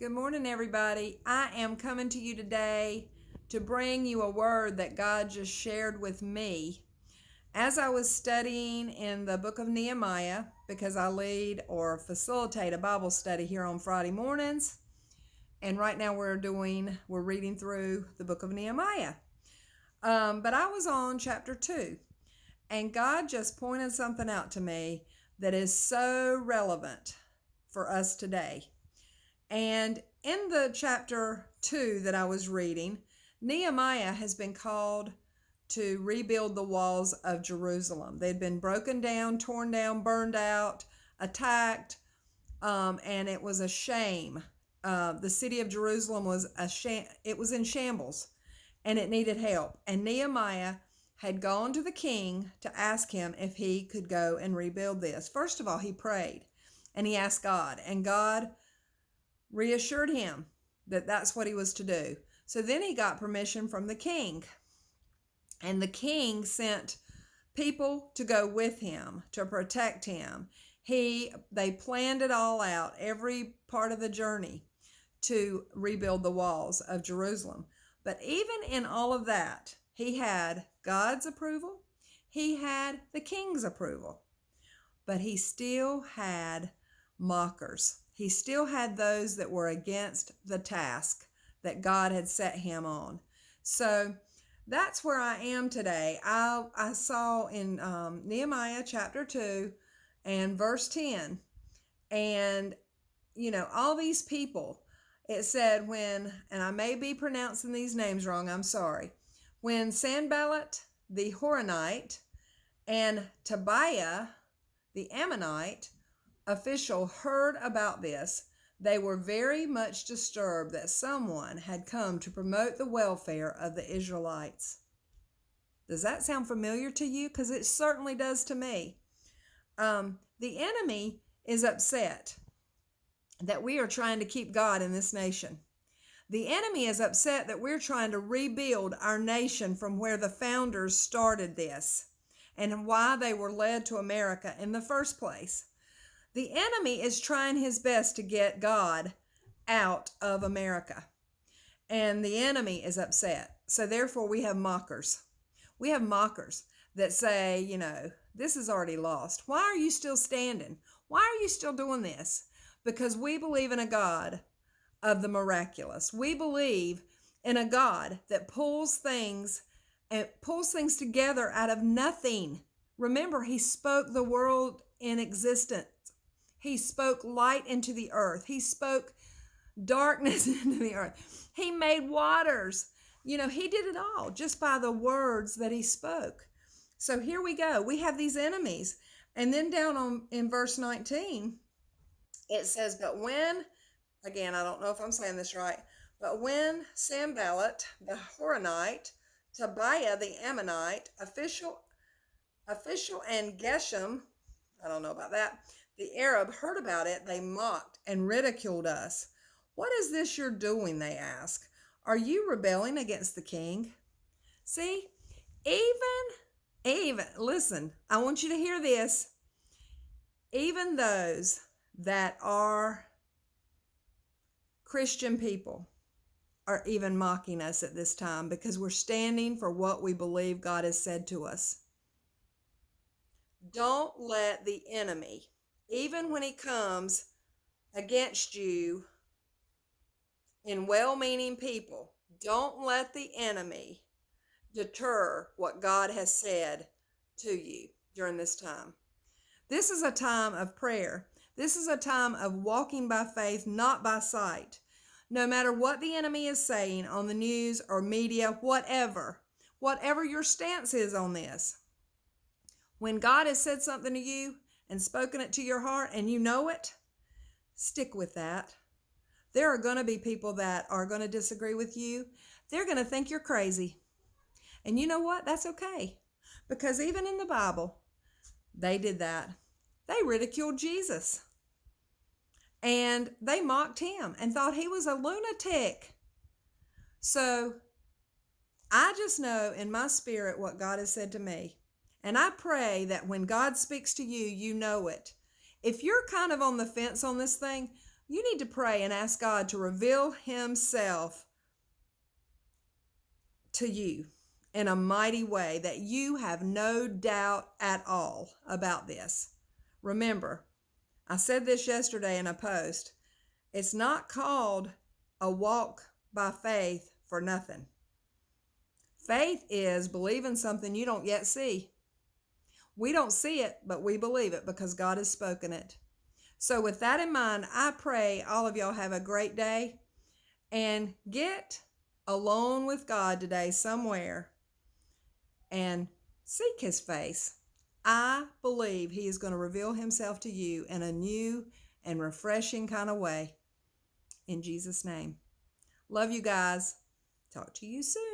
Good morning, everybody. I am coming to you today to bring you a word that God just shared with me. As I was studying in the book of Nehemiah, because I lead or facilitate a Bible study here on Friday mornings, and right now we're reading through the book of Nehemiah. But I was on chapter 2, and God just pointed something out to me that is so relevant for us today. And in the chapter 2 that I was reading, Nehemiah has been called to rebuild the walls of Jerusalem. They'd been broken down, torn down, burned out, attacked, and it was a shame. The city of Jerusalem was it was in shambles, and it needed help. And Nehemiah had gone to the king to ask him if he could go and rebuild this. First of all, he prayed and he asked God, and God reassured him that that's what he was to do. So then he got permission from the king, and the king sent people to go with him to protect him. They planned it all out, every part of the journey to rebuild the walls of Jerusalem. But even in all of that, he had God's approval, he had the king's approval, but he still had mockers. He still had those that were against the task that God had set him on. So that's where I am today. I saw in Nehemiah chapter 2 and verse 10, and all these people, it said and I may be pronouncing these names wrong, I'm sorry, when Sanballat the Horonite and Tobiah the Ammonite official heard about this, they were very much disturbed that someone had come to promote the welfare of the Israelites. Does that sound familiar to you? Because it certainly does to me. The enemy is upset that we are trying to keep God in this nation. The enemy is upset that we're trying to rebuild our nation from where the founders started this and why they were led to America in the first place. The enemy is trying his best to get God out of America, and the enemy is upset. So therefore we have mockers. We have mockers that say, this is already lost. Why are you still standing? Why are you still doing this? Because we believe in a God of the miraculous. We believe in a God that pulls things together out of nothing. Remember, he spoke the world in existence. He spoke light into the earth. He spoke darkness into the earth. He made waters. He did it all just by the words that he spoke. So here we go. We have these enemies. And then down in verse 19, it says, but when, again, I don't know if I'm saying this right, but when Sanballat the Horonite, Tobiah the Ammonite, official and Geshem, I don't know about that, the Arab heard about it, they mocked and ridiculed us. What is this you're doing, they asked. Are you rebelling against the king? See, listen, I want you to hear this. Even those that are Christian people are even mocking us at this time because we're standing for what we believe God has said to us. Don't let the enemy, even when he comes against you in well-meaning people, don't let the enemy deter what God has said to you during this time. This is a time of prayer. This is a time of walking by faith, not by sight. No matter what the enemy is saying on the news or media, whatever your stance is on this, when God has said something to you and spoken it to your heart and you know it, stick with that. There are going to be people that are going to disagree with you. They're going to think you're crazy. And you know what? That's okay. Because even in the Bible, they did that. They ridiculed Jesus. And they mocked him and thought he was a lunatic. So I just know in my spirit what God has said to me. And I pray that when God speaks to you, you know it. If you're kind of on the fence on this thing, You need to pray and ask God to reveal Himself to you in a mighty way that you have no doubt at all about this. Remember, I said this yesterday in a post. It's not called a walk by faith for nothing. Faith is believing something you don't yet see. We don't see it, but we believe it because God has spoken it. So with that in mind, I pray all of y'all have a great day and get alone with God today somewhere and seek His face. I believe He is going to reveal Himself to you in a new and refreshing kind of way. In Jesus' name. Love you guys. Talk to you soon.